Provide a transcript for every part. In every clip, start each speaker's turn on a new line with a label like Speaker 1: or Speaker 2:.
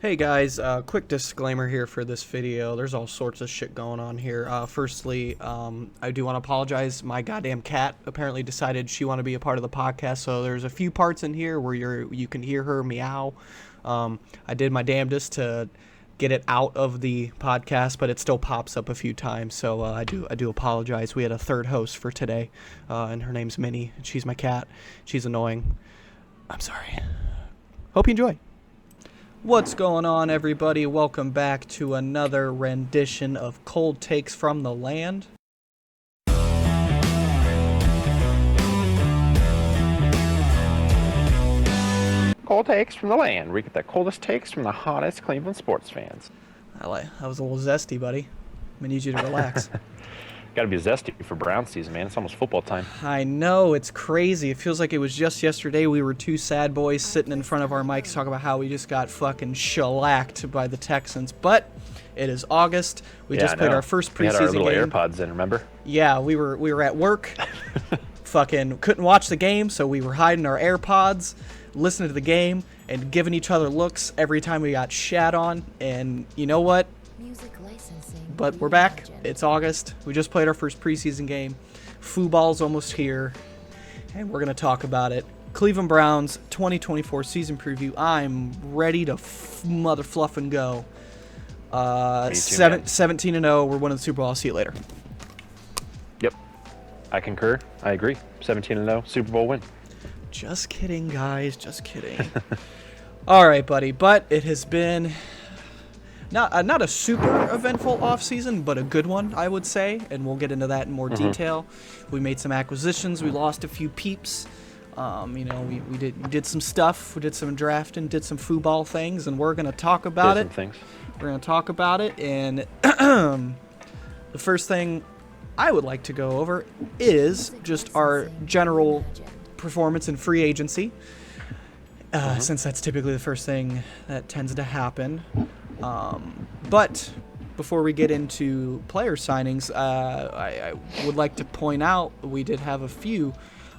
Speaker 1: Hey guys, quick disclaimer here for this video. There's all sorts of shit going on here. Firstly, I do want to apologize. My goddamn cat apparently decided she wanted to be a part of the podcast, so there's a few parts in here where you can hear her meow. I did my damnedest to get it out of the podcast, but it still pops up a few times, so I do apologize. We had a third host for today, and her name's Minnie, and she's my cat. She's annoying. I'm sorry. Hope you enjoy. What's going on, everybody? Welcome back to another rendition of Cold Takes from the Land.
Speaker 2: Cold takes from the land. We get the coldest takes from the hottest Cleveland sports fans.
Speaker 1: That was a little zesty, buddy. I need you to relax.
Speaker 2: Got to be zesty for Browns season, man. It's almost football time.
Speaker 1: I know, it's crazy. It feels like it was just yesterday we were two sad boys sitting in front of our mics talking about how we just got fucking shellacked by the Texans. But it is August. We just played our first preseason game.
Speaker 2: We had our little AirPods in, remember?
Speaker 1: Yeah, we were at work. Fucking couldn't watch the game, so we were hiding our AirPods, listening to the game, and giving each other looks every time we got shat on. And you know what? But we're back. It's August. We just played our first preseason game. Football's almost here, and we're going to talk about it. Cleveland Browns 2024 season preview. I'm ready to mother fluff and go. 17-0. We're winning the Super Bowl. I'll see you later.
Speaker 2: Yep. I concur. I agree. 17-0 Super Bowl win.
Speaker 1: Just kidding, guys. Just kidding. All right, buddy. But it has been not a super eventful offseason, but a good one, I would say, and we'll get into that in more detail. We made some acquisitions. We lost a few peeps. We did some stuff. We did some drafting, did some football things, and we're going to talk about it. We're going to talk about it, and the first thing I would like to go over is just our general performance in free agency, since that's typically the first thing that tends to happen. But before we get into player signings, I would like to point out we did have a few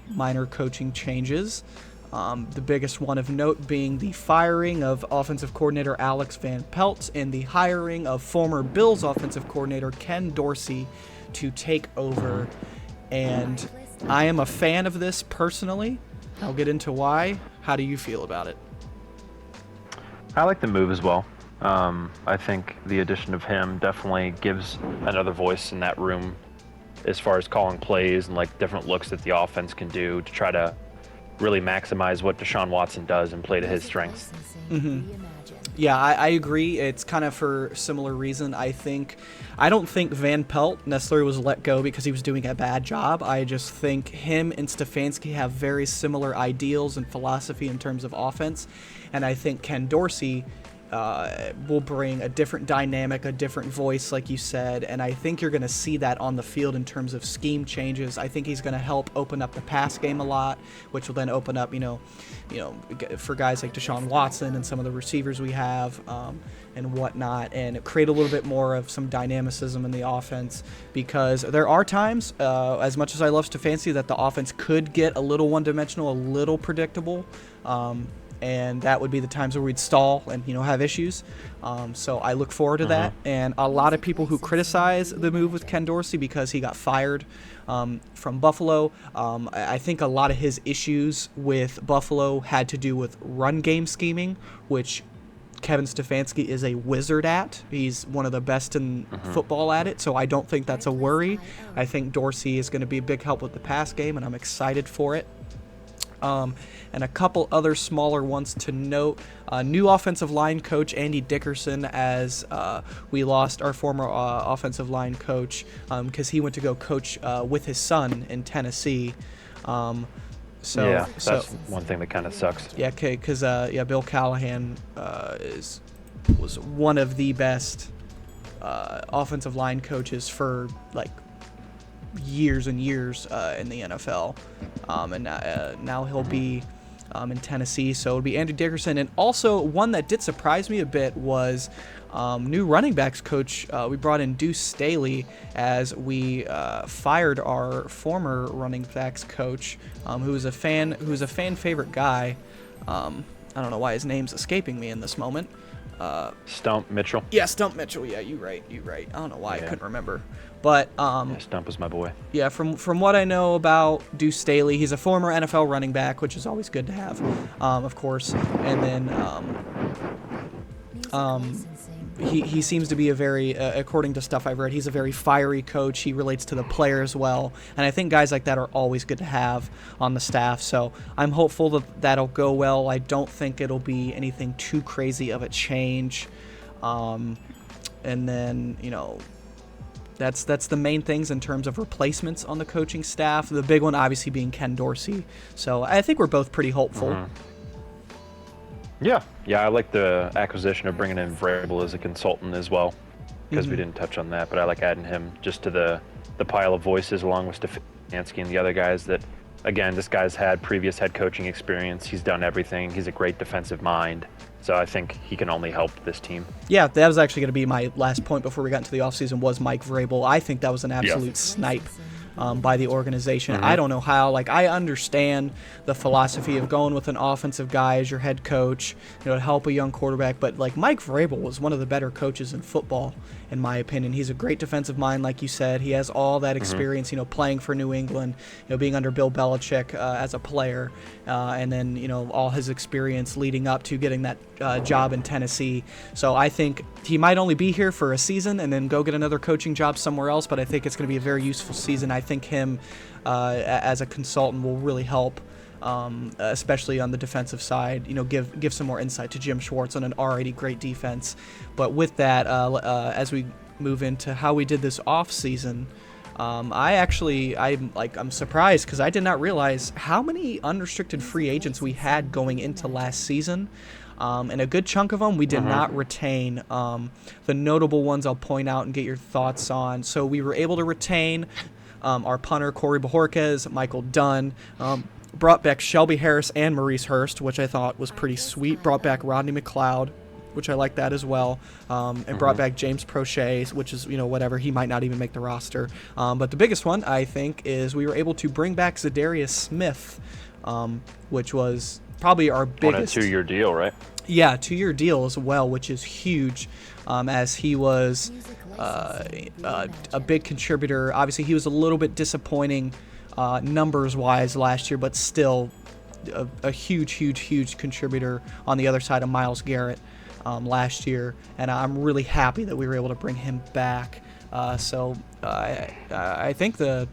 Speaker 1: minor coaching changes. The biggest one of note being the firing of offensive coordinator Alex Van Pelt and the hiring of former Bills offensive coordinator Ken Dorsey to take over. And I am a fan of this personally. I'll get into why. How do you feel about it?
Speaker 2: I like the move as well. I think the addition of him definitely gives another voice in that room as far as calling plays and like different looks that the offense can do to try to really maximize what Deshaun Watson does and play to his strengths.
Speaker 1: Yeah, I agree. It's kind of for similar reason. I don't think Van Pelt necessarily was let go because he was doing a bad job. I just think him and Stefanski have very similar ideals and philosophy in terms of offense. And I think Ken Dorsey will bring a different dynamic, a different voice, like you said, and I think you're going to see that on the field in terms of scheme changes. I think he's going to help open up the pass game a lot, which will then open up, for guys like Deshaun Watson and some of the receivers we have and whatnot, and create a little bit more of some dynamicism in the offense, because there are times, as much as I love Stefanski, that the offense could get a little one-dimensional, a little predictable, and that would be the times where we'd stall and have issues. So I look forward to that. And a lot of people who criticize the move with Ken Dorsey because he got fired from Buffalo, I think a lot of his issues with Buffalo had to do with run game scheming, which Kevin Stefanski is a wizard at. He's one of the best in football at it, so I don't think that's a worry. I think Dorsey is going to be a big help with the pass game, and I'm excited for it. And a couple other smaller ones to note. New offensive line coach Andy Dickerson, as we lost our former offensive line coach because he went to go coach with his son in Tennessee. That's one thing that kind of sucks. Yeah, okay, because Bill Callahan was one of the best offensive line coaches for years and years in the NFL, and now he'll be in Tennessee, so it'll be Andy Dickerson. And also one that did surprise me a bit was new running backs coach. We brought in Deuce Staley as we fired our former running backs coach, who was a fan favorite guy. I don't know why his name's escaping me in this moment.
Speaker 2: Stump Mitchell.
Speaker 1: Yeah, Stump Mitchell. Yeah, you right. I don't know why I couldn't remember. But
Speaker 2: Stump was my boy.
Speaker 1: yeah, from what I know about Deuce Staley, he's a former NFL running back, which is always good to have, of course. And then he seems to be a very, according to stuff I've read, he's a very fiery coach. He relates to the players well, and I think guys like that are always good to have on the staff. So I'm hopeful that that'll go well. I don't think it'll be anything too crazy of a change. And then, that's the main things in terms of replacements on the coaching staff. The big one obviously being Ken Dorsey. So I think we're both pretty hopeful.
Speaker 2: Mm-hmm. Yeah, I like the acquisition of bringing in Vrabel as a consultant as well, because we didn't touch on that, but I like adding him just to the pile of voices along with Stefanski and the other guys that, again, this guy's had previous head coaching experience. He's done everything. He's a great defensive mind. So I think he can only help this team. Yeah,
Speaker 1: that was actually going to be my last point before we got into the offseason was Mike Vrabel. I think that was an absolute snipe by the organization. I don't know how. I understand the philosophy of going with an offensive guy as your head coach, to help a young quarterback. But Mike Vrabel was one of the better coaches in football, in my opinion. He's a great defensive mind, like you said. He has all that experience, playing for New England, being under Bill Belichick as a player, and then all his experience leading up to getting that job in Tennessee. So I think he might only be here for a season and then go get another coaching job somewhere else. But I think it's going to be a very useful season. I think him as a consultant will really help, especially on the defensive side. Give some more insight to Jim Schwartz on an already great defense. But with that, as we move into how we did this off season, I'm surprised because I did not realize how many unrestricted free agents we had going into last season. And a good chunk of them we did not retain. The notable ones I'll point out and get your thoughts on. So we were able to retain our punter, Corey Bojorquez, Michael Dunn, brought back Shelby Harris and Maurice Hurst, which I thought was pretty sweet. Brought back Rodney McLeod, which I like that as well. And brought back James Prochet, which is, whatever. He might not even make the roster. But the biggest one, I think, is we were able to bring back Zadarius Smith, which was probably our biggest.
Speaker 2: On a 2-year deal, right?
Speaker 1: Yeah, 2-year deal as well, which is huge, as he was a big contributor. Obviously, he was a little bit disappointing numbers-wise last year, but still a huge contributor on the other side of Myles Garrett last year. And I'm really happy that we were able to bring him back. So I think the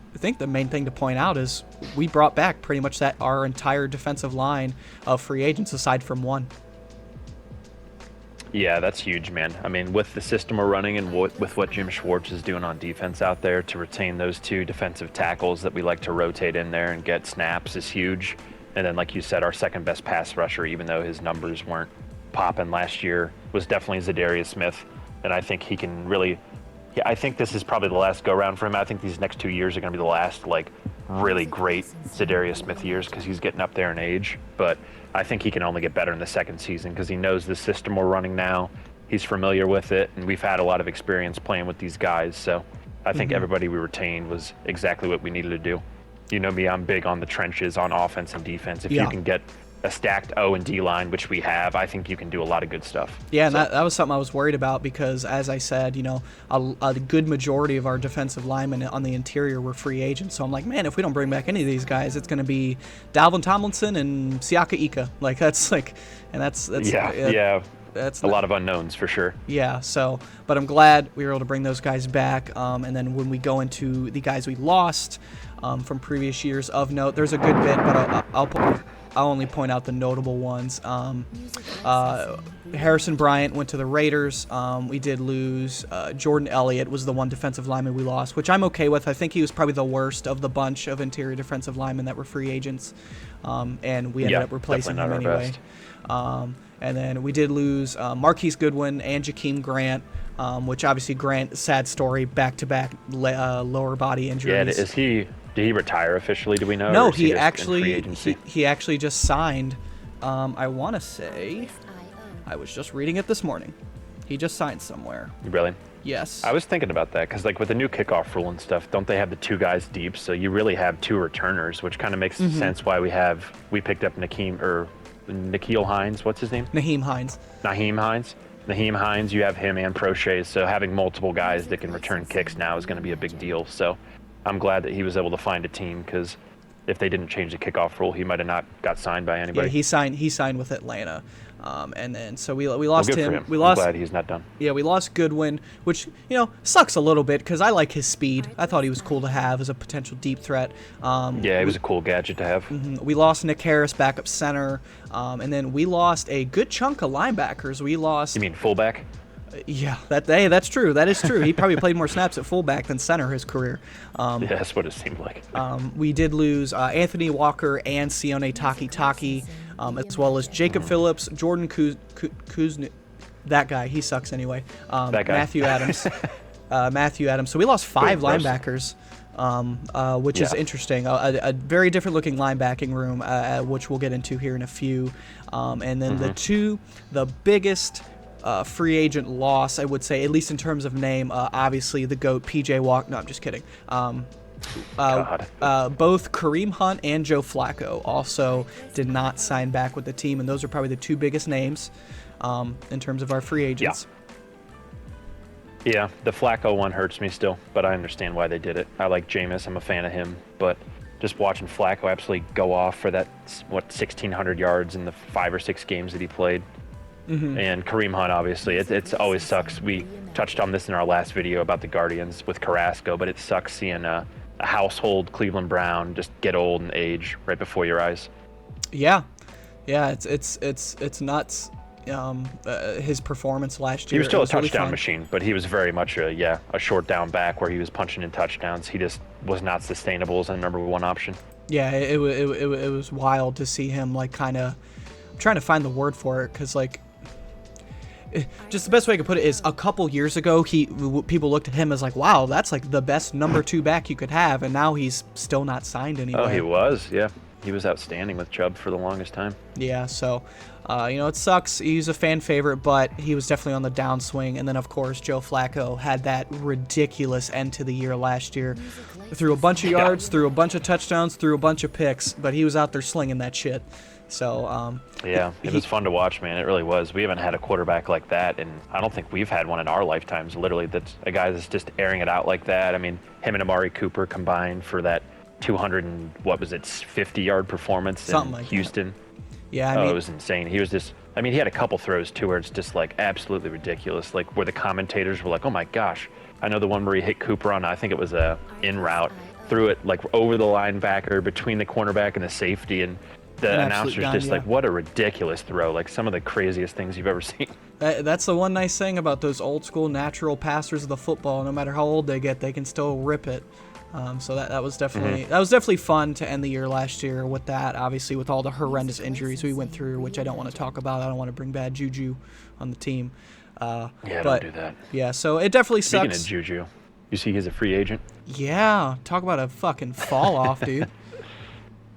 Speaker 1: main thing to point out is we brought back pretty much our entire defensive line of free agents aside from one.
Speaker 2: Yeah, that's huge, man. I mean, with the system we're running and with what Jim Schwartz is doing on defense out there, to retain those 2 defensive tackles that we like to rotate in there and get snaps is huge. And then, like you said, our second best pass rusher, even though his numbers weren't popping last year, was definitely Zadarius Smith. And I think he can really... Yeah, I think this is probably the last go-round for him. I think these next 2 years are going to be the last, really great Zadarius Smith years because he's getting up there in age. But I think he can only get better in the second season because he knows the system we're running now. He's familiar with it, and we've had a lot of experience playing with these guys. So I think everybody we retained was exactly what we needed to do. You know me, I'm big on the trenches on offense and defense. If you can get a stacked O and D line, which we have, I think you can do a lot of good stuff.
Speaker 1: Yeah, and that was something I was worried about because, as I said, a good majority of our defensive linemen on the interior were free agents. So I'm like, man, if we don't bring back any of these guys, it's going to be Dalvin Tomlinson and Siaka Ika. That's
Speaker 2: a lot of unknowns for sure.
Speaker 1: Yeah, but I'm glad we were able to bring those guys back. And then when we go into the guys we lost from previous years of note, there's a good bit, but I'll only point out the notable ones. Harrison Bryant went to the Raiders. We did lose. Jordan Elliott was the one defensive lineman we lost, which I'm okay with. I think he was probably the worst of the bunch of interior defensive linemen that were free agents, and we ended up replacing him anyway. And then we did lose Marquise Goodwin and Jakeem Grant, which obviously Grant, sad story, back-to-back lower body injuries.
Speaker 2: Yeah, did he retire officially? Do we know?
Speaker 1: No, he actually just signed. I want to say, I was just reading it this morning. He just signed somewhere.
Speaker 2: Really?
Speaker 1: Yes.
Speaker 2: I was thinking about that because, with the new kickoff rule and stuff, don't they have the 2 guys deep? So you really have 2 returners, which kind of makes sense why we picked up N'Keal Hines. What's his name?
Speaker 1: Nyheim Hines.
Speaker 2: Nyheim Hines. Naheem Hines, you have him and Prochet, so having multiple guys that can return kicks now is going to be a big deal. So I'm glad that he was able to find a team, because if they didn't change the kickoff rule, he might have not got signed by anybody.
Speaker 1: Yeah, he signed with Atlanta, and then so we lost
Speaker 2: good
Speaker 1: him.
Speaker 2: For him.
Speaker 1: We lost.
Speaker 2: I'm glad he's not done.
Speaker 1: Yeah, we lost Goodwin, which sucks a little bit because I like his speed. I thought he was cool to have as a potential deep threat.
Speaker 2: Yeah, he was a cool gadget to have.
Speaker 1: We lost Nick Harris, backup center, and then we lost a good chunk of linebackers. We lost.
Speaker 2: You mean fullback?
Speaker 1: Yeah, that's true. That is true. He probably played more snaps at fullback than center his career.
Speaker 2: Yeah, that's what it seemed like.
Speaker 1: We did lose Anthony Walker and Sione Takitaki, as well as Jacob Phillips, Jordan Kuznick. That guy, he sucks anyway.
Speaker 2: That guy.
Speaker 1: Matthew Adams. Matthew Adams. So we lost 5 linebackers, which is interesting. A very different looking linebacking room, which we'll get into here in a few. And then the biggest free agent loss, I would say, at least in terms of name, obviously the GOAT, PJ Walker. No, I'm just kidding. Both Kareem Hunt and Joe Flacco also did not sign back with the team, and those are probably the 2 biggest names in terms of our free agents.
Speaker 2: Yeah, the Flacco one hurts me still, but I understand why they did it. I like Jameis. I'm a fan of him, but just watching Flacco absolutely go off for that, 1,600 yards in the 5 or 6 games that he played. And Kareem Hunt, obviously, it always sucks. We touched on this in our last video about the Guardians with Carrasco, but it sucks seeing a household Cleveland Brown just get old and age right before your eyes.
Speaker 1: Yeah, it's nuts. His performance last year.
Speaker 2: He was still a touchdown machine, but he was very much a short down back where he was punching in touchdowns. He just was not sustainable as a number 1 option.
Speaker 1: Yeah, it was wild to see him kind of. I'm trying to find the word for it because just the best way I could put it is a couple years ago, people looked at him as wow, that's the best number 2 back you could have, and now he's still not signed anywhere.
Speaker 2: Oh, he was, yeah. He was outstanding with Chubb for the longest time.
Speaker 1: Yeah, so, it sucks. He's a fan favorite, but he was definitely on the downswing. And then, of course, Joe Flacco had that ridiculous end to the year last year. Threw a bunch of yards, threw a bunch of touchdowns, threw a bunch of picks, but he was out there slinging that shit. So
Speaker 2: yeah, it was fun to watch, man. It really was. We haven't had a quarterback like that, and I don't think we've had one in our lifetimes. Literally, that's a guy that's just airing it out like that. I mean, him and Amari Cooper combined for that 50-yard performance in Houston.
Speaker 1: Yeah, I mean,
Speaker 2: it was insane. He was just. I mean, he had a couple throws too where it's just absolutely ridiculous. Where the commentators were like, "Oh my gosh!" I know the one where he hit Cooper on. I think it was a in route, threw it over the linebacker between the cornerback and the safety, and the announcer's just what a ridiculous throw. Some of the craziest things you've ever seen.
Speaker 1: That's the one nice thing about those old school natural passers of the football. No matter how old they get, they can still rip it. So that was definitely fun to end the year last year with that. Obviously, with all the horrendous injuries we went through, which I don't want to talk about. I don't want to bring bad juju on the team.
Speaker 2: Don't do that.
Speaker 1: Yeah, so it definitely sucks.
Speaker 2: Speaking of juju, you see he's a free agent?
Speaker 1: Yeah, talk about a fucking fall off, dude.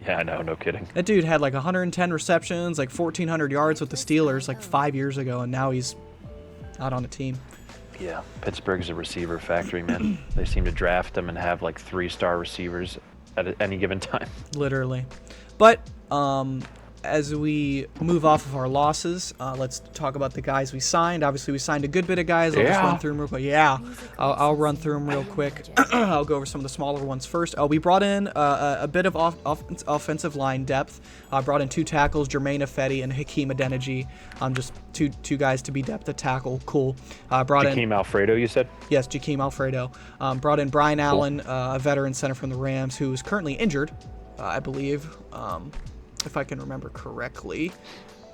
Speaker 2: Yeah, I know, no kidding.
Speaker 1: That dude had 110 receptions, 1,400 yards with the Steelers 5 years ago, and now he's out on a team.
Speaker 2: Yeah, Pittsburgh's a receiver factory, man. They seem to draft them and have 3-star receivers at any given time.
Speaker 1: Literally. But as we move off of our losses, let's talk about the guys we signed. Obviously, we signed a good bit of guys. I'll just run through them real quick. Yeah, I'll run through them real quick. I'll go over some of the smaller ones first. We brought in a bit of offensive line depth. Brought in 2 tackles, Jermaine Ifedi and Hakeem Adeniji. Just two guys to be depth at tackle. Cool.
Speaker 2: Jakeem Alfredo, you said?
Speaker 1: Yes, Jakeem Alfredo. Brought in Brian Allen, a veteran center from the Rams, who is currently injured, I believe. If I can remember correctly.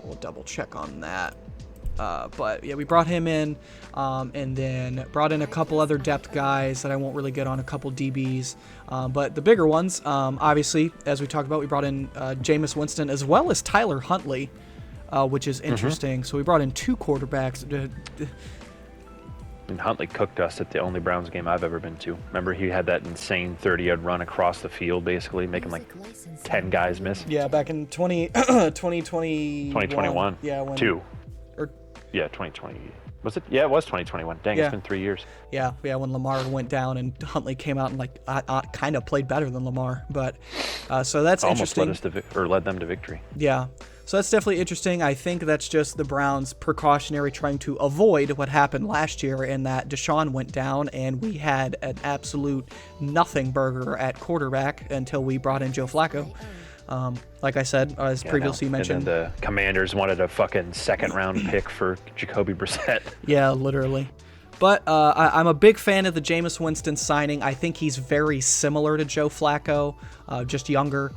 Speaker 1: We'll double check on that. But yeah, we brought him in, and then brought in a couple other depth guys that I won't really get on, a couple DBs. But the bigger ones, obviously, as we talked about, we brought in Jameis Winston as well as Tyler Huntley, which is interesting. So we brought in 2 quarterbacks.
Speaker 2: And Huntley cooked us at the only Browns game I've ever been to. Remember, he had that insane 30-yard run across the field, basically, making 10 guys miss?
Speaker 1: Yeah, back in 2020.
Speaker 2: 2021.
Speaker 1: Yeah, when...
Speaker 2: 2.
Speaker 1: Or,
Speaker 2: yeah, 2020. Was it? Yeah, it was 2021. Dang,
Speaker 1: Yeah.
Speaker 2: it's been 3 years.
Speaker 1: Yeah, when Lamar went down and Huntley came out and like kind of played better than Lamar, but so that's
Speaker 2: Almost
Speaker 1: interesting.
Speaker 2: led them to victory.
Speaker 1: Yeah, so that's definitely interesting. I think that's just the Browns precautionary trying to avoid what happened last year in that Deshaun went down and we had an absolute nothing burger at quarterback until we brought in Joe Flacco. Like I said, as previously mentioned.
Speaker 2: And then the Commanders wanted a fucking second-round pick for Jacoby Brissett.
Speaker 1: Yeah, literally. But I'm a big fan of the Jameis Winston signing. I think he's very similar to Joe Flacco, just younger.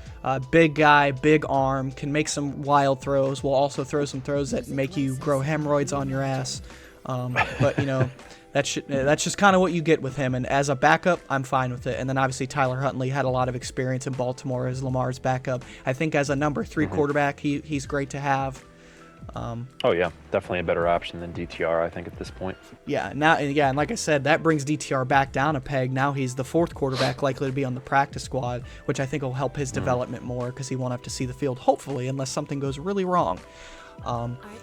Speaker 1: Big guy, big arm, can make some wild throws. Will also throw some throws that make you grow hemorrhoids on your ass. But, you know, that's just kind of what you get with him. And as a backup, I'm fine with it. And then obviously Tyler Huntley had a lot of experience in Baltimore as Lamar's backup. I think as a number 3 quarterback, he's great to have.
Speaker 2: Oh yeah, definitely a better option than DTR, I think, at this point.
Speaker 1: Yeah, and like I said, that brings DTR back down a peg. Now he's the 4th quarterback likely to be on the practice squad, which I think will help his development more because he won't have to see the field, hopefully, unless something goes really wrong.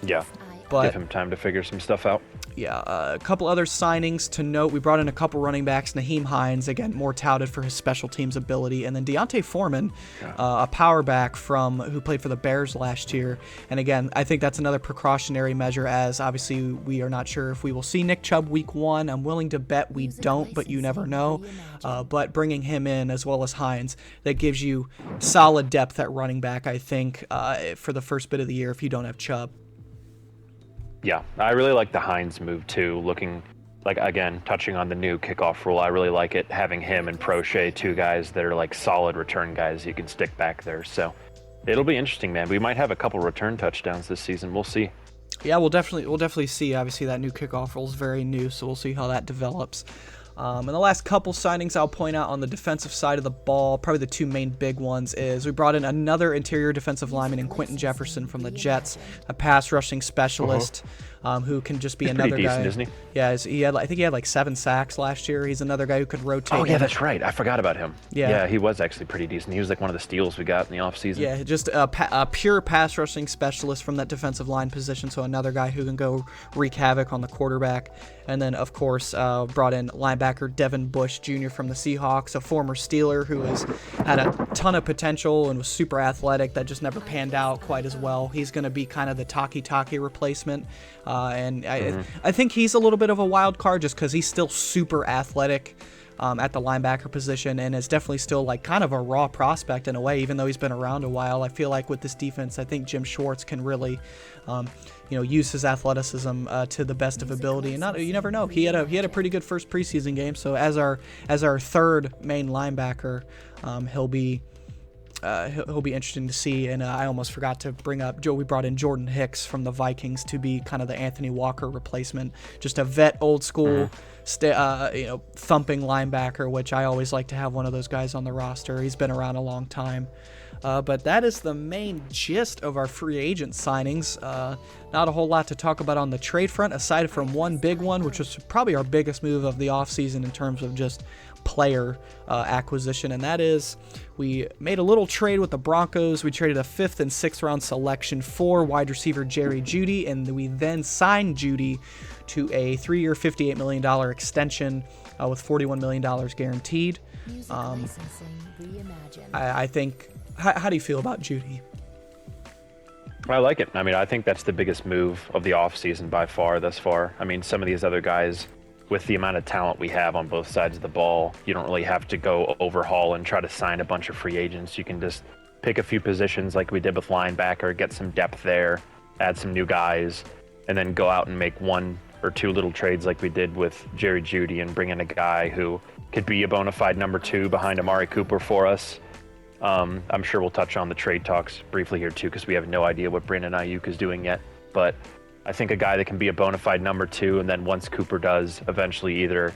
Speaker 2: Yeah,
Speaker 1: but
Speaker 2: give him time to figure some stuff out.
Speaker 1: Yeah, a couple other signings to note. We brought in a couple running backs. Naheem Hines, again, more touted for his special teams ability. And then Deontay Foreman, a power back who played for the Bears last year. And again, I think that's another precautionary measure as obviously we are not sure if we will see Nick Chubb week 1. I'm willing to bet we don't, but you never know. But bringing him in as well as Hines, that gives you solid depth at running back, I think, for the first bit of the year if you don't have Chubb.
Speaker 2: Yeah, I really like the Hines move too. Looking like, again, touching on the new kickoff rule, I really like it having him and Prochet, 2 guys that are like solid return guys you can stick back there. So it'll be interesting, man. We might have a couple return touchdowns this season. We'll see.
Speaker 1: Yeah, we'll definitely see. Obviously, that new kickoff rule is very new, so we'll see how that develops. And the last couple signings I'll point out on the defensive side of the ball, probably the 2 main big ones, is we brought in another interior defensive lineman in Quentin Jefferson from the Jets, a pass rushing specialist who can just be another
Speaker 2: decent,
Speaker 1: guy.
Speaker 2: Isn't he?
Speaker 1: Yeah, I think he had like 7 sacks last year. He's another guy who could rotate.
Speaker 2: Oh yeah, that's right. I forgot about him.
Speaker 1: Yeah,
Speaker 2: he was actually pretty decent. He was like one of the steals we got in the offseason.
Speaker 1: Yeah, just a pure pass rushing specialist from that defensive line position. So another guy who can go wreak havoc on the quarterback. And then, of course, brought in linebacker Devin Bush Jr. from the Seahawks, a former Steeler who had a ton of potential and was super athletic that just never panned out quite as well. He's going to be kind of the Taki replacement. I think he's a little bit of a wild card just because he's still super athletic at the linebacker position and is definitely still like kind of a raw prospect in a way, even though he's been around a while. I feel like with this defense, I think Jim Schwartz can really use his athleticism to the best of ability. And you never know. He had a pretty good first preseason game. So as our 3rd main linebacker, he'll be interesting to see. And I almost forgot to bring up we brought in Jordan Hicks from the Vikings to be kind of the Anthony Walker replacement, just a vet, old school, thumping linebacker, which I always like to have one of those guys on the roster. He's been around a long time. But that is the main gist of our free agent signings. Not a whole lot to talk about on the trade front, aside from one big one, which was probably our biggest move of the offseason in terms of just player acquisition, and that is we made a little trade with the Broncos. We traded a 5th and 6th round selection for wide receiver Jerry Jeudy, and we then signed Jeudy to a 3-year, $58 million extension with $41 million guaranteed. I think, how do you feel about Jeudy?
Speaker 2: I like it. I mean, I think that's the biggest move of the offseason by far thus far. I mean, some of these other guys, with the amount of talent we have on both sides of the ball, you don't really have to go overhaul and try to sign a bunch of free agents. You can just pick a few positions like we did with linebacker, get some depth there, add some new guys, and then go out and make 1 or 2 little trades like we did with Jerry Jeudy and bring in a guy who could be a bona fide number 2 behind Amari Cooper for us. I'm sure we'll touch on the trade talks briefly here too, because we have no idea what Brandon Ayuk is doing yet. But I think a guy that can be a bona fide number 2, and then once Cooper does eventually either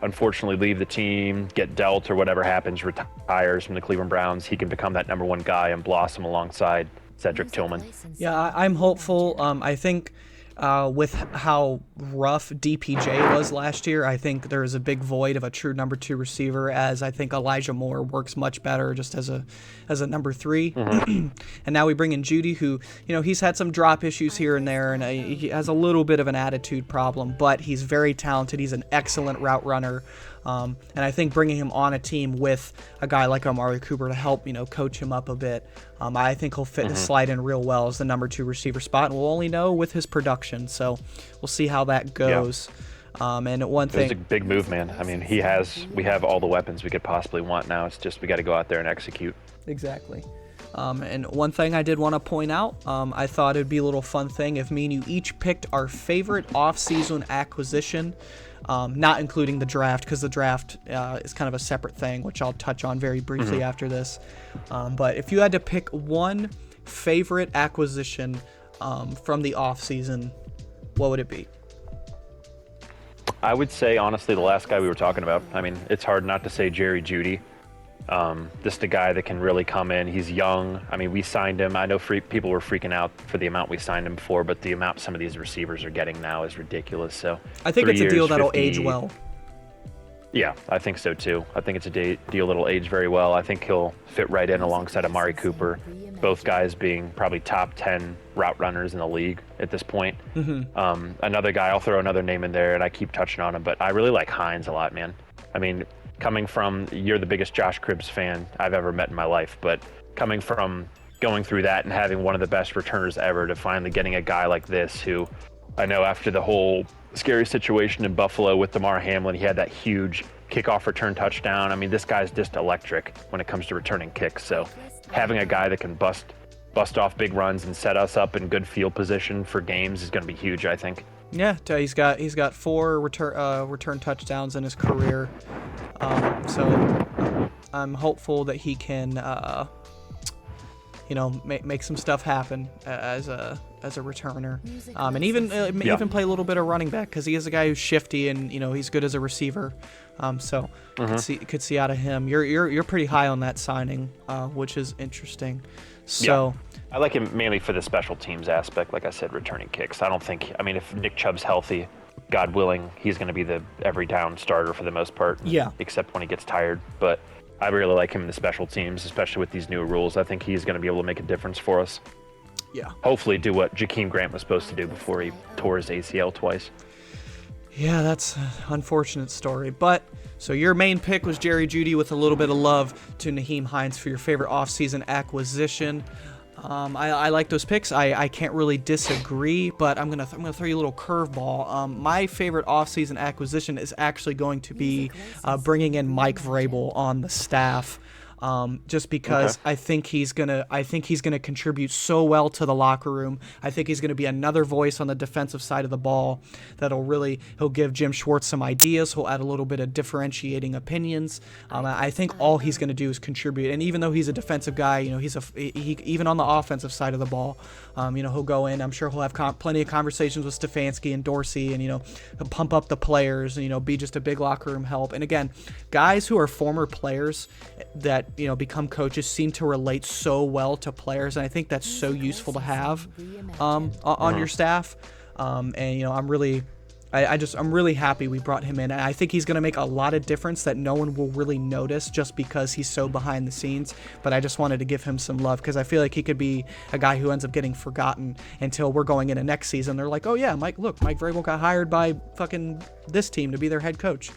Speaker 2: unfortunately leave the team, get dealt, or whatever happens, retires from the Cleveland Browns, he can become that number 1 guy and blossom alongside Cedric Tillman.
Speaker 1: Yeah, I'm hopeful. I think With how rough DPJ was last year, I think there is a big void of a true number 2 receiver, as I think Elijah Moore works much better just as a number 3. And now we bring in Judy, who, he's had some drop issues here and there, and he has a little bit of an attitude problem, but he's very talented. He's an excellent route runner. And I think bringing him on a team with a guy like Amari Cooper to help, coach him up a bit, I think he'll fit slide in real well as the number 2 receiver spot, and we'll only know with his production. So we'll see how that goes. Yeah. And one thing,
Speaker 2: it's a big move, man. I mean, we have all the weapons we could possibly want now. It's just we got to go out there and execute.
Speaker 1: Exactly. And one thing I did want to point out, I thought it'd be a little fun thing if me and you each picked our favorite off-season acquisition. Not including the draft, because the draft is kind of a separate thing, which I'll touch on very briefly after this. But if you had to pick one favorite acquisition from the offseason, what would it be?
Speaker 2: I would say, honestly, the last guy we were talking about. I mean, it's hard not to say Jerry Jeudy. Just a guy that can really come in. He's young. I mean, we signed him. I know people were freaking out for the amount we signed him for, but the amount some of these receivers are getting now is ridiculous. So
Speaker 1: I think it's a deal that'll age well.
Speaker 2: Yeah, I think so too. I think it's a deal that'll age very well. I think he'll fit right in alongside Amari Cooper, both guys being probably top 10 route runners in the league at this point. Another guy, I'll throw another name in there, and I keep touching on him, but I really like Hines a lot, man. I mean, coming from, you're the biggest Josh Cribbs fan I've ever met in my life, but coming from going through that and having one of the best returners ever to finally getting a guy like this, who I know after the whole scary situation in Buffalo with Damar Hamlin, he had that huge kickoff return touchdown. I mean, this guy's just electric when it comes to returning kicks. So having a guy that can bust off big runs and set us up in good field position for games is going to be huge, I think.
Speaker 1: Yeah, he's got 4 return touchdowns in his career. So I'm hopeful that he can, make some stuff happen as a returner, and even play a little bit of running back, because he is a guy who's shifty and he's good as a receiver. So could see out of him. You're pretty high on that signing, which is interesting. So. Yeah.
Speaker 2: I like him mainly for the special teams aspect, like I said, returning kicks. If Nick Chubb's healthy, God willing, he's going to be the every down starter for the most part.
Speaker 1: Yeah.
Speaker 2: Except when he gets tired. But I really like him in the special teams, especially with these new rules. I think he's going to be able to make a difference for us.
Speaker 1: Yeah.
Speaker 2: Hopefully do what Jakeem Grant was supposed to do before he tore his ACL twice.
Speaker 1: Yeah, that's an unfortunate story. But so your main pick was Jerry Jeudy, with a little bit of love to Nyheim Hines for your favorite offseason acquisition. I like those picks. I can't really disagree, but I'm gonna throw you a little curveball. My favorite offseason acquisition is actually going to be bringing in Mike Vrabel on the staff. Just because I think he's gonna contribute so well to the locker room. I think he's gonna be another voice on the defensive side of the ball he'll give Jim Schwartz some ideas. He'll add a little bit of differentiating opinions. I think all he's gonna do is contribute. And even though he's a defensive guy, he even on the offensive side of the ball, he'll go in. I'm sure he'll have plenty of conversations with Stefanski and Dorsey, and he'll pump up the players, and be just a big locker room help. And again, guys who are former players that become coaches seem to relate so well to players, and I think that's so useful to have on your staff. And I'm really happy we brought him in, and I think he's going to make a lot of difference that no one will really notice just because he's so behind the scenes. But I just wanted to give him some love, because I feel like he could be a guy who ends up getting forgotten until we're going into next season. They're like, oh yeah, Mike Vrabel got hired by fucking this team to be their head coach.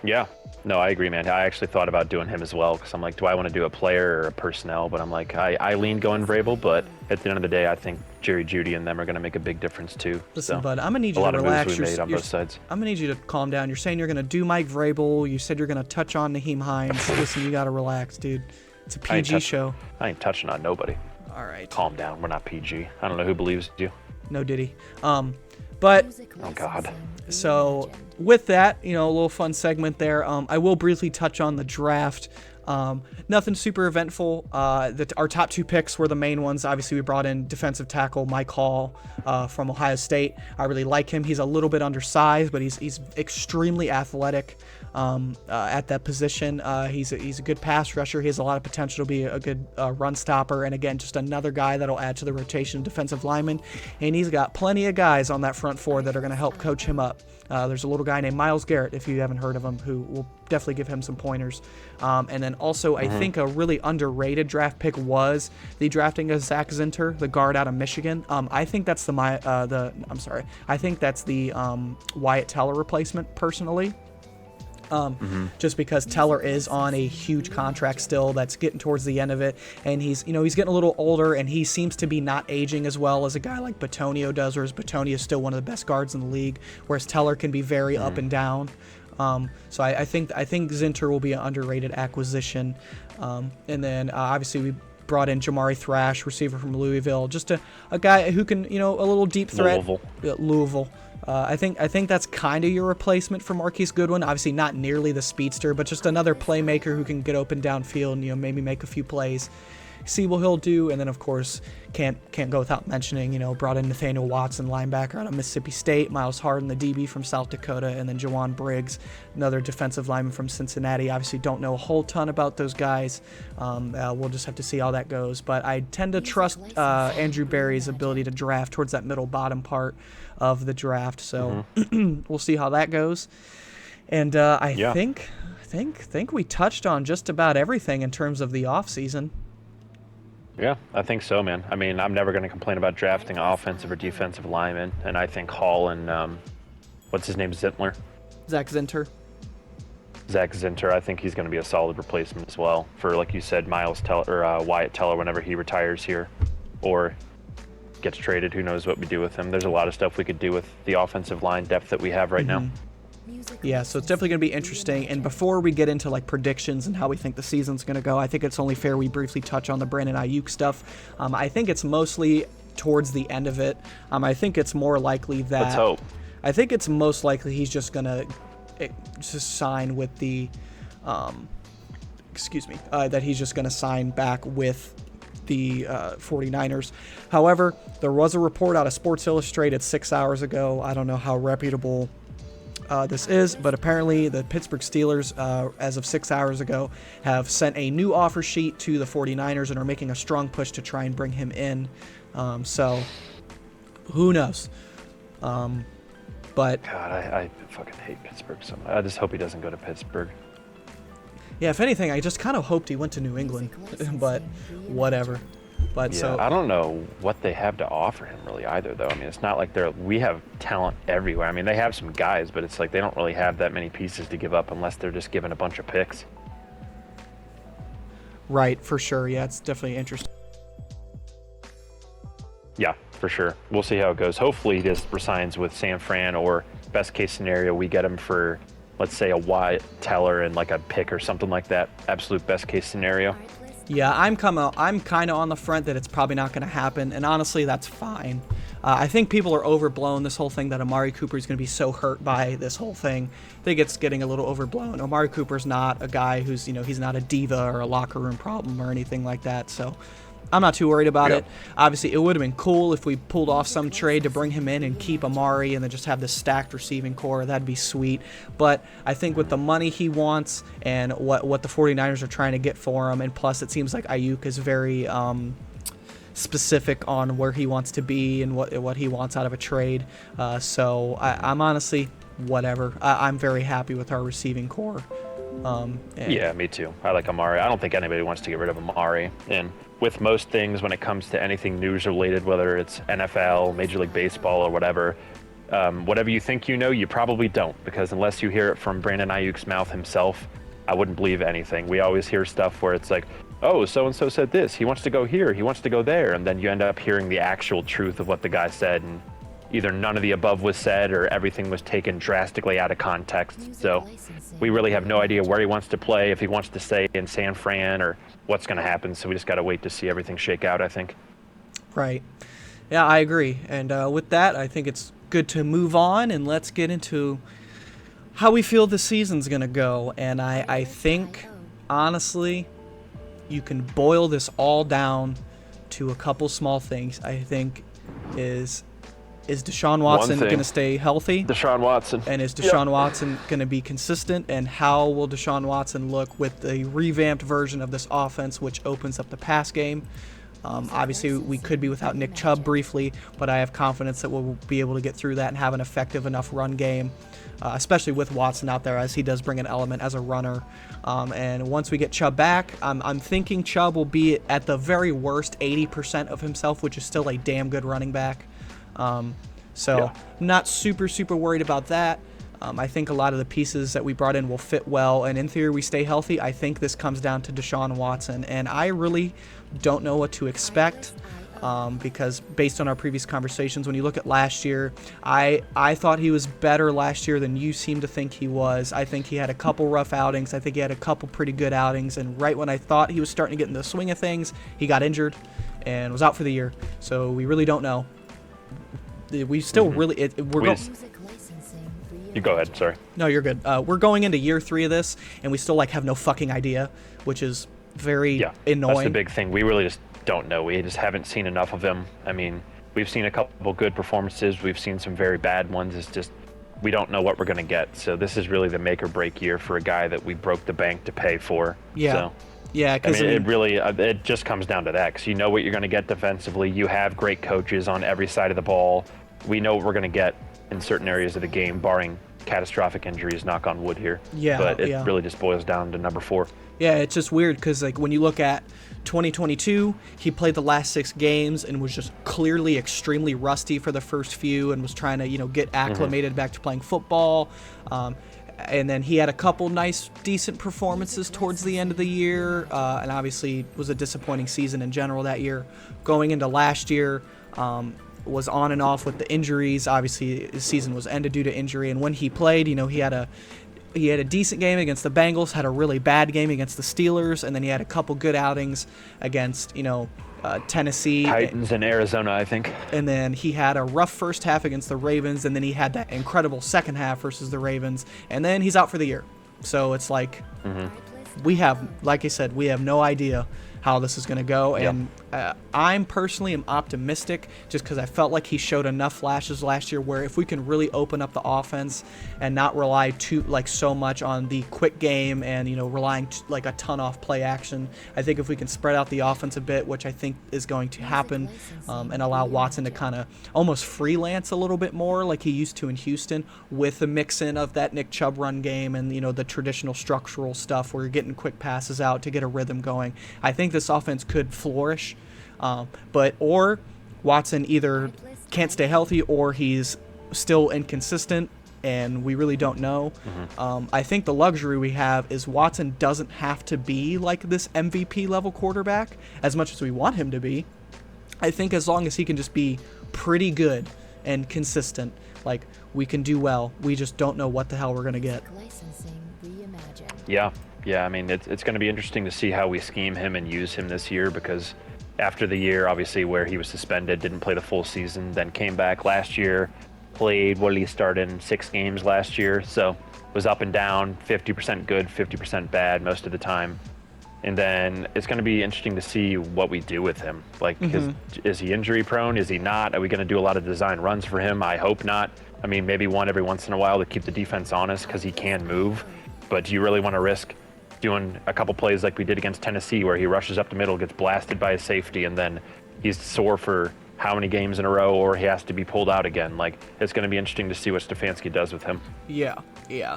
Speaker 2: Yeah. No, I agree, man. I actually thought about doing him as well, because I'm like, do I want to do a player or a personnel? But I'm like, I lean going Vrabel, but at the end of the day, I think Jerry Jeudy and them are going to make a big difference too.
Speaker 1: Listen, bud, I'm gonna need you to relax. On both sides. I'm gonna need you to calm down. You're saying you're gonna do Mike Vrabel. You said you're gonna touch on Nyheim Hines. Listen, you gotta relax, dude. It's a PG show.
Speaker 2: I ain't touching on nobody.
Speaker 1: All right.
Speaker 2: Calm down. We're not PG. I don't know who believes you.
Speaker 1: No Diddy. But
Speaker 2: oh God.
Speaker 1: So with that, a little fun segment there. I will briefly touch on the draft. Nothing super eventful. Our top 2 picks were the main ones. Obviously, we brought in defensive tackle Mike Hall from Ohio State. I really like him. He's a little bit undersized, but he's extremely athletic. at that position. He's a good pass rusher. He has a lot of potential to be a good run stopper. And again, just another guy that'll add to the rotation of defensive linemen. And he's got plenty of guys on that front four that are going to help coach him up. There's a little guy named Myles Garrett, if you haven't heard of him, who will definitely give him some pointers. And then also, I think a really underrated draft pick was the drafting of Zach Zinter, the guard out of Michigan. I think that's I think that's the Wyatt Teller replacement, personally. Just because Teller is on a huge contract still that's getting towards the end of it, and he's getting a little older, and he seems to be not aging as well as a guy like Bitonio does, whereas Bitonio is still one of the best guards in the league, whereas Teller can be very up and down. So I think Zinter will be an underrated acquisition. And then obviously we brought in Jamari Thrash, receiver from Louisville, just a guy who can, a little deep threat. Louisville. I think that's kind of your replacement for Marquise Goodwin. Obviously not nearly the speedster, but just another playmaker who can get open downfield and maybe make a few plays. See what he'll do. And then of course can't go without mentioning, brought in Nathaniel Watson, linebacker out of Mississippi State, Miles Harden, the DB from South Dakota, and then Jawan Briggs, another defensive lineman from Cincinnati. Obviously don't know a whole ton about those guys. We'll just have to see how that goes. But I tend to trust Andrew Berry's ability to draft towards that middle bottom part of the draft. So we'll see how that goes. And I think we touched on just about everything in terms of the offseason.
Speaker 2: Yeah, I think so, man. I mean, I'm never going to complain about drafting offensive or defensive linemen, and I think Hall and what's his name, Zintler?
Speaker 1: Zach Zinter.
Speaker 2: Zach Zinter, I think he's going to be a solid replacement as well for, like you said, Miles Teller or Wyatt Teller whenever he retires here or gets traded. Who knows what we do with him? There's a lot of stuff we could do with the offensive line depth that we have right now.
Speaker 1: Yeah, so it's definitely going to be interesting. And before we get into predictions and how we think the season's going to go, I think it's only fair we briefly touch on the Brandon Ayuk stuff. I think it's mostly towards the end of it. I think it's more likely that...
Speaker 2: Let's hope.
Speaker 1: I think it's most likely he's just going to sign with the... that he's just going to sign back with the 49ers. However, there was a report out of Sports Illustrated 6 hours ago. I don't know how reputable this is, but apparently the Pittsburgh Steelers, as of 6 hours ago, have sent a new offer sheet to the 49ers and are making a strong push to try and bring him in. So, who knows? But
Speaker 2: God, I fucking hate Pittsburgh so much. I just hope he doesn't go to Pittsburgh.
Speaker 1: Yeah, if anything, I just kind of hoped he went to New England, but whatever. But
Speaker 2: yeah,
Speaker 1: so
Speaker 2: I don't know what they have to offer him really either, though. I mean, it's not like we have talent everywhere. I mean, they have some guys, but it's like they don't really have that many pieces to give up unless they're just given a bunch of picks.
Speaker 1: Right, for sure. Yeah, it's definitely interesting.
Speaker 2: Yeah, for sure. We'll see how it goes. Hopefully he just resigns with San Fran, or best case scenario, we get him for, let's say, a Wyatt Teller and like a pick or something like that. Absolute best case scenario.
Speaker 1: Yeah, I'm kind of on the front that it's probably not going to happen, and honestly, that's fine. I think people are overblown this whole thing that Amari Cooper is going to be so hurt by this whole thing. I think it's getting a little overblown. Amari Cooper's not a guy who's, he's not a diva or a locker room problem or anything like that, so I'm not too worried about it. Obviously, it would have been cool if we pulled off some trade to bring him in and keep Amari and then just have this stacked receiving core. That'd be sweet. But I think with the money he wants and what the 49ers are trying to get for him, and plus it seems like Ayuk is very specific on where he wants to be and what he wants out of a trade. So I'm honestly, whatever. I'm very happy with our receiving core.
Speaker 2: Yeah, me too. I like Amari. I don't think anybody wants to get rid of Amari. And with most things, when it comes to anything news related, whether it's NFL, Major League Baseball, or whatever you think you probably don't, because unless you hear it from Brandon Ayuk's mouth himself, I wouldn't believe anything. We always hear stuff where it's like, oh, so-and-so said this, he wants to go here, he wants to go there, and then you end up hearing the actual truth of what the guy said, and either none of the above was said or everything was taken drastically out of context. So we really have no idea where he wants to play, if he wants to stay in San Fran, or what's going to happen. So we just got to wait to see everything shake out, I think.
Speaker 1: Right. Yeah, I agree. And with that, I think it's good to move on and let's get into how we feel the season's going to go. And I think, honestly, you can boil this all down to a couple small things. I think is Is Deshaun Watson going to stay healthy?
Speaker 2: Deshaun Watson.
Speaker 1: And is Deshaun Watson going to be consistent? And how will Deshaun Watson look with the revamped version of this offense, which opens up the pass game? Obviously, we could be without Nick Chubb briefly, but I have confidence that we'll be able to get through that and have an effective enough run game, especially with Watson out there, as he does bring an element as a runner. And once we get Chubb back, I'm thinking Chubb will be at the very worst 80% of himself, which is still a damn good running back. Not super worried about that. I think a lot of the pieces that we brought in will fit well, and in theory we stay healthy. I think this comes down to Deshaun Watson, and I really don't know what to expect, because based on our previous conversations, when you look at last year, I thought he was better last year than you seem to think he was. I think he had a couple rough outings. I think he had a couple pretty good outings, and right when I thought he was starting to get in the swing of things, he got injured and was out for the year. So we really don't know. We still
Speaker 2: You go ahead, sorry.
Speaker 1: No, you're good. We're going into year 3 of this, and we still have no fucking idea, which is very annoying.
Speaker 2: That's the big thing. We really just don't know. We just haven't seen enough of him. I mean, we've seen a couple good performances. We've seen some very bad ones. It's just we don't know what we're going to get. So this is really the make or break year for a guy that we broke the bank to pay for.
Speaker 1: Yeah.
Speaker 2: So,
Speaker 1: yeah, because
Speaker 2: it just comes down to that. Because you know what you're going to get defensively. You have great coaches on every side of the ball. We know what we're going to get in certain areas of the game, barring catastrophic injuries, knock on wood here.
Speaker 1: Yeah,
Speaker 2: but it really just boils down to number 4.
Speaker 1: Yeah, it's just weird because when you look at 2022, he played the last 6 games and was just clearly extremely rusty for the first few and was trying to get acclimated back to playing football. And then he had a couple nice, decent performances towards the end of the year, and obviously was a disappointing season in general that year. Going into last year, was on and off with the injuries. Obviously, his season was ended due to injury, and when he played, he had a decent game against the Bengals, had a really bad game against the Steelers, and then he had a couple good outings against, Tennessee.
Speaker 2: Titans and Arizona, I think.
Speaker 1: And then he had a rough first half against the Ravens, and then he had that incredible second half versus the Ravens, and then he's out for the year. So it's like, we have, like I said, we have no idea how this is going to go, and I'm personally optimistic just because I felt like he showed enough flashes last year where if we can really open up the offense and not rely so much on the quick game and relying a ton off play action, I think if we can spread out the offense a bit, which I think is going to happen, and allow Watson to kind of almost freelance a little bit more like he used to in Houston, with the mix in of that Nick Chubb run game and the traditional structural stuff where you're getting quick passes out to get a rhythm going, I think this offense could flourish. Or Watson either can't stay healthy or he's still inconsistent, and we really don't know. I think the luxury we have is Watson doesn't have to be like this MVP level quarterback as much as we want him to be. I think as long as he can just be pretty good and consistent, we can do well. We just don't know what the hell we're going to get.
Speaker 2: Yeah, I mean, it's going to be interesting to see how we scheme him and use him this year, because after the year, obviously, where he was suspended, didn't play the full season, then came back last year, played, what did he start in, 6 games last year, so was up and down, 50% good, 50% bad most of the time. And then it's going to be interesting to see what we do with him. Is he injury prone? Is he not? Are we going to do a lot of design runs for him? I hope not. I mean, maybe one every once in a while to keep the defense honest, because he can move. But do you really want to risk doing a couple plays like we did against Tennessee, where he rushes up the middle, gets blasted by a safety, and then he's sore for how many games in a row, or he has to be pulled out again? It's going to be interesting to see what Stefanski does with him.
Speaker 1: Yeah.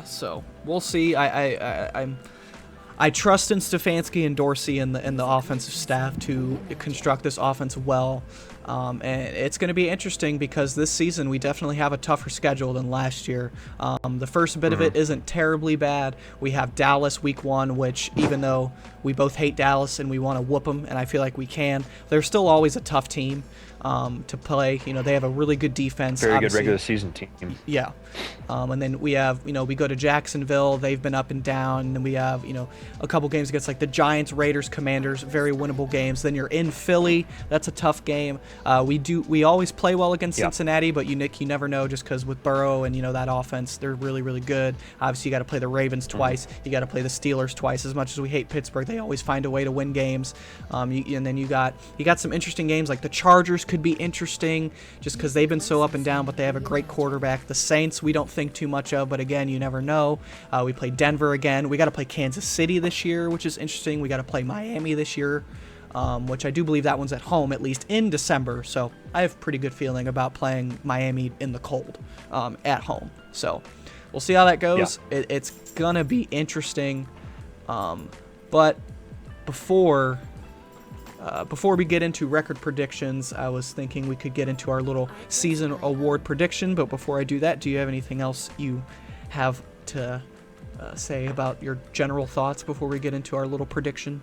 Speaker 1: So we'll see. I trust in Stefanski and Dorsey and the offensive staff to construct this offense well. And it's going to be interesting because this season we definitely have a tougher schedule than last year. The first bit of it isn't terribly bad. We have Dallas week 1, which even though we both hate Dallas and we want to whoop them, and I feel like we can, they're still always a tough team to play. They have a really good defense.
Speaker 2: Very good regular season team.
Speaker 1: Yeah. And then we have, we go to Jacksonville. They've been up and down. And then we have, a couple games against the Giants, Raiders, Commanders, very winnable games. Then you're in Philly. That's a tough game. We always play well against
Speaker 2: Yeah.
Speaker 1: Cincinnati, but you never know, just because with Burrow and that offense, they're really, really good. Obviously, you got to play the Ravens twice. You got to play the Steelers twice. As much as we hate Pittsburgh, they always find a way to win games. And then you got some interesting games, like the Chargers could be interesting, just because they've been so up and down, but they have a great quarterback. The Saints, we don't think too much of, but again, you never know. We play Denver again. We got to play Kansas City this year, which is interesting. We got to play Miami this year. Which I do believe that one's at home, at least in December. So I have a pretty good feeling about playing Miami in the cold at home. So we'll see how that goes.
Speaker 2: Yeah.
Speaker 1: It's going to be interesting. But before we get into record predictions, I was thinking we could get into our little season award prediction. But before I do that, do you have anything else you have to say about your general thoughts before we get into our little prediction?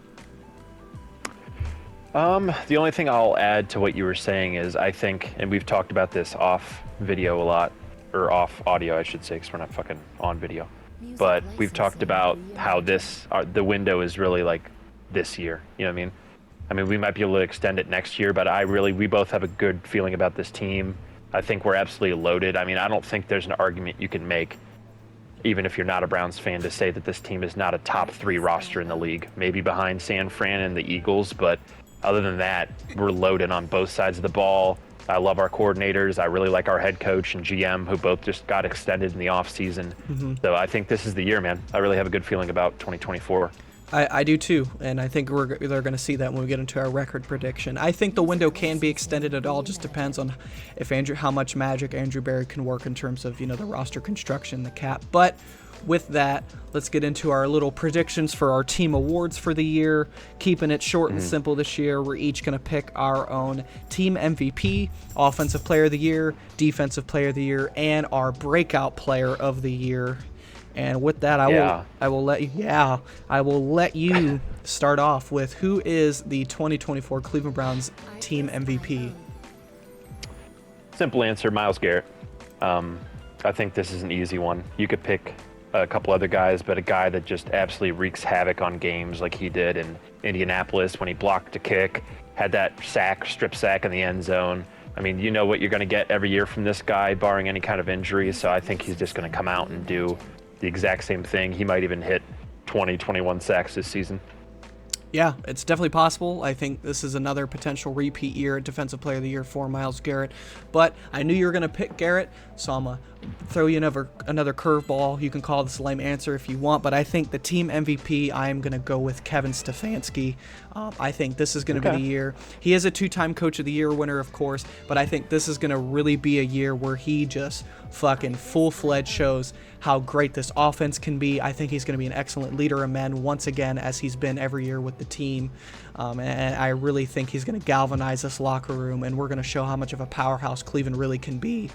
Speaker 2: The only thing I'll add to what you were saying is I think, and we've talked about this off video a lot, or off audio, I should say, because we're not fucking on video. But we've talked about how the window is really like this year. You know what I mean? I mean, we might be able to extend it next year, but we both have a good feeling about this team. I think we're absolutely loaded. I mean, I don't think there's an argument you can make, even if you're not a Browns fan, to say that this team is not a top 3 roster in the league. Maybe behind San Fran and the Eagles, but other than that, we're loaded on both sides of the ball. I love our coordinators. I really like our head coach and GM, who both just got extended in the offseason. So I think this is the year, man. I really have a good feeling about 2024.
Speaker 1: I do too, and I think they're going to see that when we get into our record prediction. I think the window can be extended. It all just depends on how much magic Andrew Berry can work in terms of the roster construction, the cap. But with that, let's get into our little predictions for our team awards for the year. Keeping it short and simple this year, we're each going to pick our own team MVP, offensive player of the year, defensive player of the year, and our breakout player of the year. And with that, I will let you start off with who is the 2024 Cleveland Browns team MVP.
Speaker 2: Simple answer, Myles Garrett. I think this is an easy one. You could pick a couple other guys, but a guy that just absolutely wreaks havoc on games like he did in Indianapolis when he blocked a kick, had that strip sack in the end zone. I mean, you know what you're going to get every year from this guy, barring any kind of injury, so I think he's just going to come out and do the exact same thing. He might even hit 21 sacks this season.
Speaker 1: Yeah, it's definitely possible. I think this is another potential repeat year at Defensive Player of the Year for Myles Garrett. But I knew you were going to pick Garrett, so I'm going to throw you another curveball. You can call this a lame answer if you want, but I think the team MVP, I am going to go with Kevin Stefanski. I think this is going to be the year. He is a 2-time Coach of the Year winner, of course, but I think this is going to really be a year where he just fucking full-fledged shows how great this offense can be. I think he's going to be an excellent leader of men once again, as he's been every year with the team. And I really think he's going to galvanize this locker room, and we're going to show how much of a powerhouse Cleveland really can be,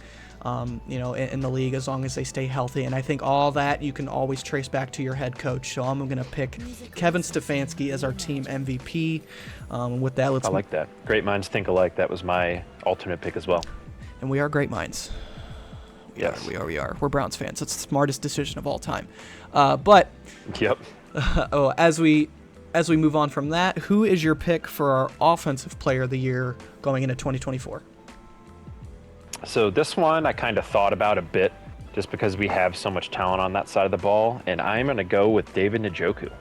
Speaker 1: in the league, as long as they stay healthy. And I think all that you can always trace back to your head coach. So I'm going to pick Kevin Stefanski as our team MVP. With that, I
Speaker 2: like that. Great minds think alike. That was my alternate pick as well.
Speaker 1: And we are great minds.
Speaker 2: Yes.
Speaker 1: We are. We're Browns fans. It's the smartest decision of all time. But
Speaker 2: yep.
Speaker 1: As we move on from that, who is your pick for our offensive player of the year going into 2024?
Speaker 2: So this one I kind of thought about a bit, just because we have so much talent on that side of the ball, and I'm going to go with David Njoku.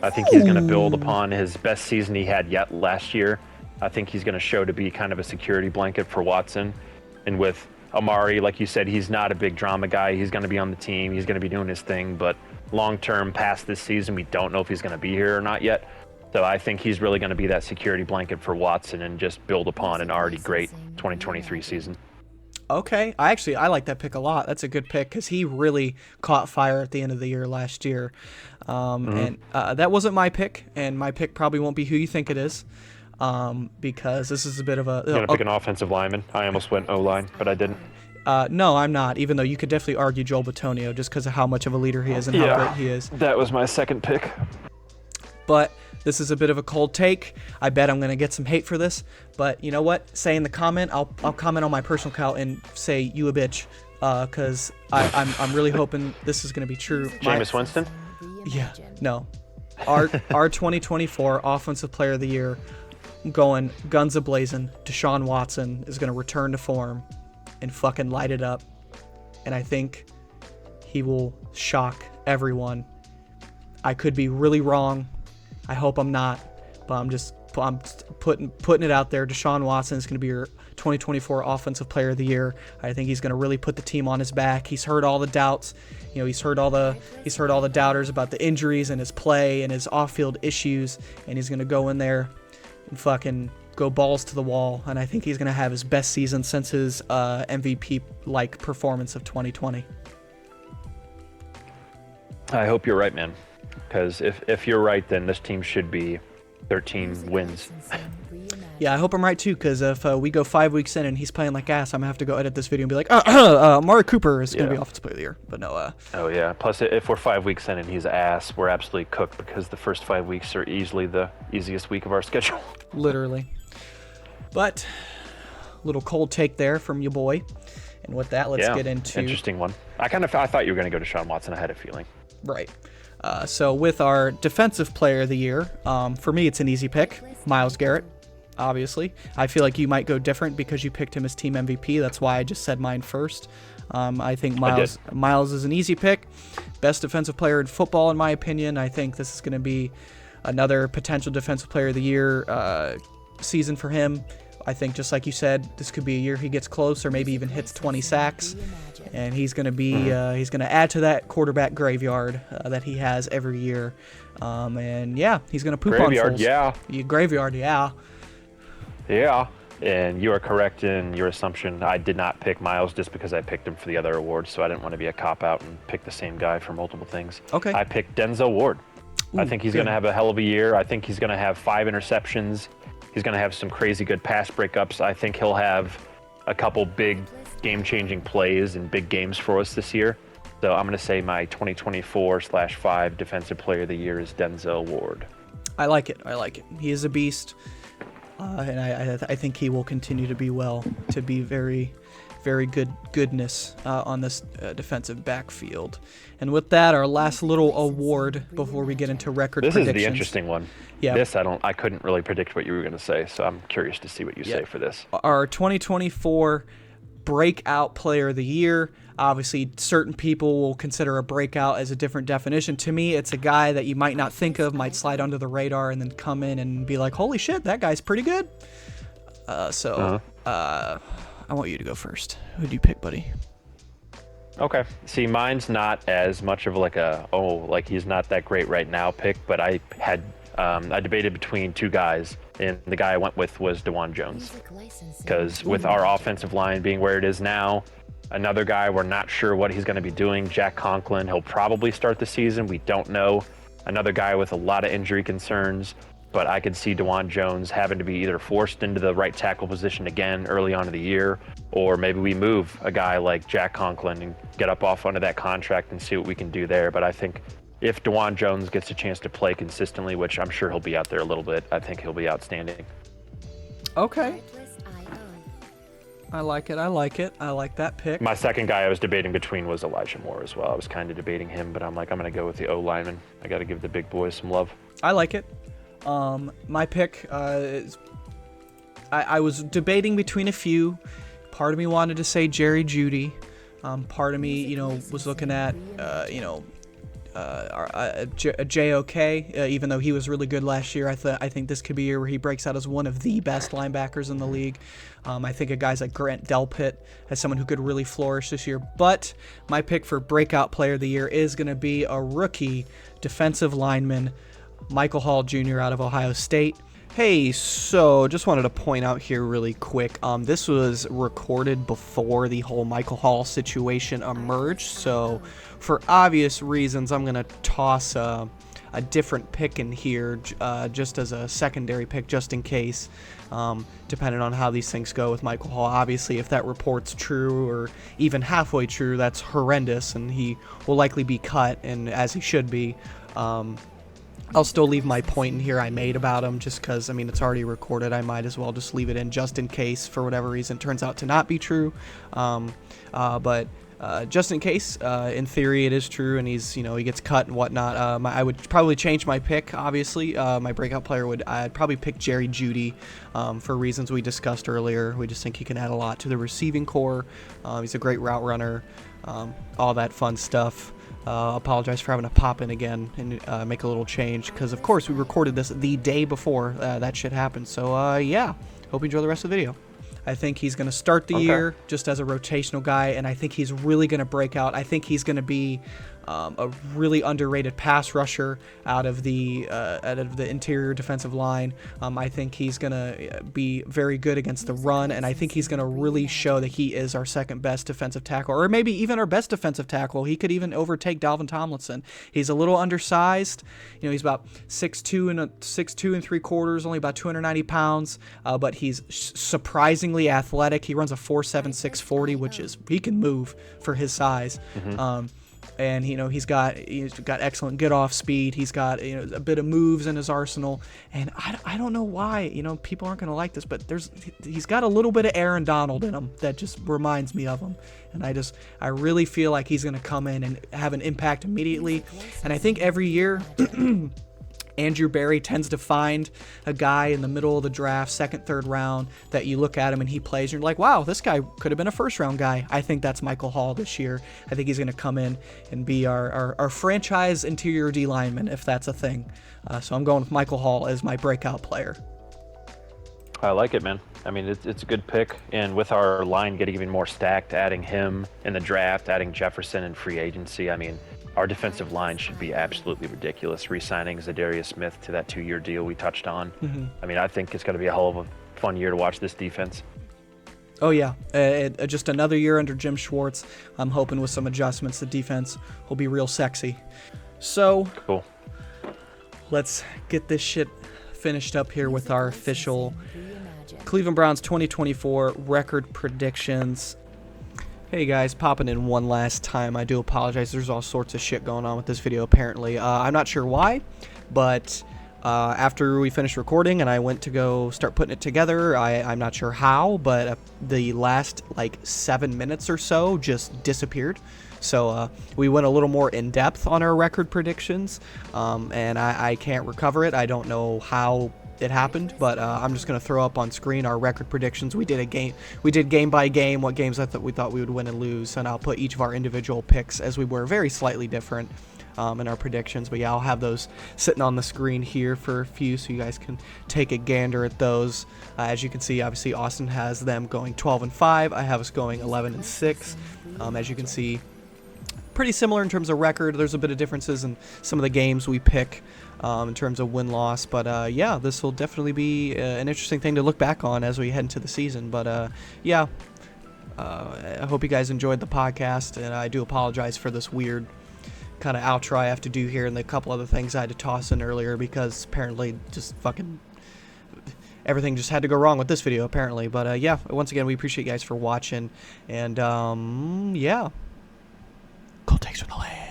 Speaker 2: I think he's going to build upon his best season he had yet last year. I think he's going to show to be kind of a security blanket for Watson. And with Amari, like you said, he's not a big drama guy. He's going to be on the team. He's going to be doing his thing. But long-term, past this season, we don't know if he's going to be here or not yet. So I think he's really going to be that security blanket for Watson and just build upon an already great 2023 season.
Speaker 1: Okay, I like that pick a lot. That's a good pick because he really caught fire at the end of the year last year. And that wasn't my pick, and my pick probably won't be who you think it is, because this is a bit of a...
Speaker 2: You're going to pick an offensive lineman. I almost went O-line, but I didn't.
Speaker 1: No, I'm not, even though you could definitely argue Joel Bitonio just because of how much of a leader he is and how great he is.
Speaker 2: That was my second pick.
Speaker 1: But this is a bit of a cold take. I bet I'm going to get some hate for this. But you know what? Say in the comment, I'll comment on my personal account and say, you a bitch. Because I'm really hoping this is going to be true.
Speaker 2: Jameis Winston?
Speaker 1: Yeah, no. Our 2024 Offensive Player of the Year, going guns a-blazing. Deshaun Watson is going to return to form and fucking light it up. And I think he will shock everyone. I could be really wrong. I hope I'm not. But I'm putting it out there. Deshaun Watson is going to be your 2024 Offensive Player of the Year. I think he's going to really put the team on his back. He's heard all the doubts. You know, he's heard all the doubters about the injuries and his play and his off-field issues, and he's going to go in there and fucking go balls to the wall. And I think he's going to have his best season since his MVP-like performance of 2020.
Speaker 2: I hope you're right, man. Because if you're right, then this team should be 13 wins.
Speaker 1: Yeah, I hope I'm right too, because if we go 5 weeks in and he's playing like ass, I'm going to have to go edit this video and be like, Amari Cooper is going to be Offensive Player of the Year. But no.
Speaker 2: Oh, yeah. Plus, if we're 5 weeks in and he's ass, we're absolutely cooked because the first 5 weeks are easily the easiest week of our schedule.
Speaker 1: Literally. But, little cold take there from your boy. And with that, let's get into...
Speaker 2: Interesting one. I thought you were going to go to Deshaun Watson. I had a feeling.
Speaker 1: Right. So with our Defensive Player of the Year, for me it's an easy pick. Myles Garrett, obviously. I feel like you might go different because you picked him as team MVP. That's why I just said mine first. I think Myles is an easy pick. Best defensive player in football, in my opinion. I think this is going to be another potential Defensive Player of the Year season for him. I think, just like you said, this could be a year he gets close or maybe even hits 20 sacks. And he's going to be he's going to add to that quarterback graveyard that he has every year. And yeah, he's going to poop on fools. Graveyard, yeah.
Speaker 2: Yeah. And you are correct in your assumption. I did not pick Myles just because I picked him for the other awards, so I didn't want to be a cop-out and pick the same guy for multiple things.
Speaker 1: Okay.
Speaker 2: I picked Denzel Ward. I think he's going to have a hell of a year. I think he's going to have 5 interceptions. He's going to have some crazy good pass breakups. I think he'll have a couple big game-changing plays in big games for us this year. So I'm going to say my 2024/5 Defensive Player of the Year is Denzel Ward.
Speaker 1: I like it. He is a beast. And I think he will continue to be very, very goodness on this defensive backfield. And with that, our last little award before we get into record predictions.
Speaker 2: This is the interesting one.
Speaker 1: Yeah.
Speaker 2: I couldn't really predict what you were going to say, so I'm curious to see what you say for this.
Speaker 1: Our 2024 Breakout Player of the Year. Obviously, certain people will consider a breakout as a different definition. To me, it's a guy that you might not think of, might slide under the radar, and then come in and be like, holy shit, that guy's pretty good. I want you to go first. Who do you pick, buddy?
Speaker 2: Okay. See, mine's not as much of like he's not that great right now pick, but I debated between two guys, and the guy I went with was DeJuan Jones. Because with our offensive line being where it is now, another guy we're not sure what he's going to be doing, Jack Conklin, he'll probably start the season. We don't know. Another guy with a lot of injury concerns, but I could see DeJuan Jones having to be either forced into the right tackle position again early on in the year, or maybe we move a guy like Jack Conklin and get up off onto that contract and see what we can do there. But I think if DeJuan Jones gets a chance to play consistently, which I'm sure he'll be out there a little bit, I think he'll be outstanding.
Speaker 1: Okay. I like it. I like that pick.
Speaker 2: My second guy I was debating between was Elijah Moore as well. I was kind of debating him, but I'm going to go with the O-lineman. I got to give the big boys some love.
Speaker 1: I like it. My pick is... I was debating between a few. Part of me wanted to say Jerry Jeudy. Part of me, was looking at, JOK, even though he was really good last year. I think this could be a year where he breaks out as one of the best linebackers in the league. I think of guys like Grant Delpit as someone who could really flourish this year. But my pick for Breakout Player of the Year is going to be a rookie defensive lineman, Michael Hall Jr. out of Ohio State.
Speaker 3: Hey, so just wanted to point out here really quick, this was recorded before the whole Michael Hall situation emerged, so for obvious reasons I'm going to toss a different pick in here just as a secondary pick, just in case, depending on how these things go with Michael Hall. Obviously, if that report's true or even halfway true, that's horrendous, and he will likely be cut, and as he should be. I'll still leave my point in here I made about him just because, it's already recorded. I might as well just leave it in just in case, for whatever reason, it turns out to not be true. But just in case, in theory it is true, and he's, he gets cut and whatnot, I would probably change my pick, obviously. My breakout player I'd probably pick Jerry Jeudy, for reasons we discussed earlier. We just think he can add a lot to the receiving core. He's a great route runner, all that fun stuff. Apologize for having to pop in again and make a little change, because of course we recorded this the day before that shit happened. So yeah, hope you enjoy the rest of the video. I think he's going to start the year just as a rotational guy, and I think he's really going to break out. I think he's going to be a really underrated pass rusher out of the interior defensive line. I think he's going to be very good against the run, and I think he's going to really show that he is our second best defensive tackle, or maybe even our best defensive tackle. He could even overtake Dalvin Tomlinson. He's a little undersized. He's about 6'2" and 3/4, only about 290 pounds, but he's surprisingly athletic. He runs a 4.7 640, which is, he can move for his size. And he's got excellent get off speed. He's got a bit of moves in his arsenal, and I don't know why people aren't gonna like this, but he's got a little bit of Aaron Donald in him that just reminds me of him, and I really feel like he's gonna come in and have an impact immediately. And I think every year Andrew Berry tends to find a guy in the middle of the draft, second, third round, that you look at him and he plays, and you're like, wow, this guy could have been a first-round guy. I think that's Michael Hall this year. I think he's going to come in and be our franchise interior D lineman, if that's a thing. So I'm going with Michael Hall as my breakout player.
Speaker 2: I like it, man. I mean, it's a good pick, and with our line getting even more stacked, adding him in the draft, adding Jefferson in free agency, I mean, our defensive line should be absolutely ridiculous. Re-signing Zadarius Smith to that 2-year deal we touched on. I mean, I think it's going to be a hell of a fun year to watch this defense.
Speaker 3: Oh, yeah. Just another year under Jim Schwartz. I'm hoping with some adjustments, the defense will be real sexy. So,
Speaker 2: cool.
Speaker 3: Let's get this shit finished up here with our official Cleveland Browns 2024 record predictions. Hey guys, popping in one last time. I do apologize. There's all sorts of shit going on with this video apparently. I'm not sure why, but after we finished recording and I went to go start putting it together, I'm not sure how, but the last like 7 minutes or so just disappeared. So we went a little more in depth on our record predictions, and I can't recover it. I don't know how it happened, but I'm just going to throw up on screen our record predictions. We did game by game, what games we thought we would win and lose, and I'll put each of our individual picks as we were very slightly different in our predictions. But yeah, I'll have those sitting on the screen here for a few so you guys can take a gander at those. As you can see, obviously Austin has them going 12-5. I have us going 11-6. As you can see, pretty similar in terms of record. There's a bit of differences in some of the games we pick in terms of win-loss, but yeah, this will definitely be an interesting thing to look back on as we head into the season. But yeah, I hope you guys enjoyed the podcast, and I do apologize for this weird kind of outro I have to do here and the couple other things I had to toss in earlier, because apparently just fucking everything just had to go wrong with this video apparently. But yeah, once again, we appreciate you guys for watching, and yeah, cool takes from the land.